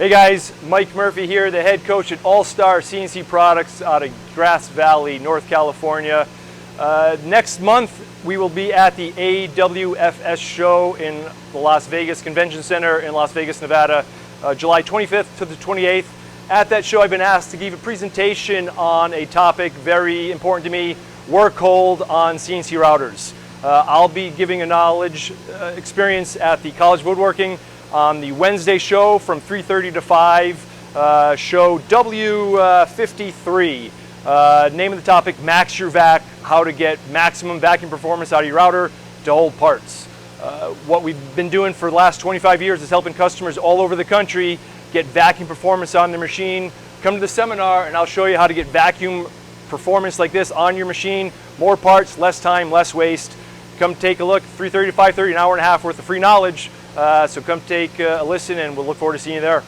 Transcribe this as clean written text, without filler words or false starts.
Hey guys, Mike Murphy here, the head coach at All Star CNC Products out of Grass Valley, North California. Next month we will be at the AWFS show in the Las Vegas Convention Center in Las Vegas, Nevada, July 25th to the 28th. At that show I've been asked to give a presentation on a topic very important to me, work hold on CNC routers. I'll be giving a knowledge experience at the College of Woodworking on the Wednesday show from 3:30 to 5, show W53. Name of the topic, Max Your Vac, how to get maximum vacuum performance out of your router to hold parts. What we've been doing for the last 25 years is helping customers all over the country get vacuum performance on their machine. Come to the seminar and I'll show you how to get vacuum performance like this on your machine. More parts, less time, less waste. Come take a look, 3:30 to 5:30, an hour and a half worth of free knowledge. So come take a listen and we'll look forward to seeing you there.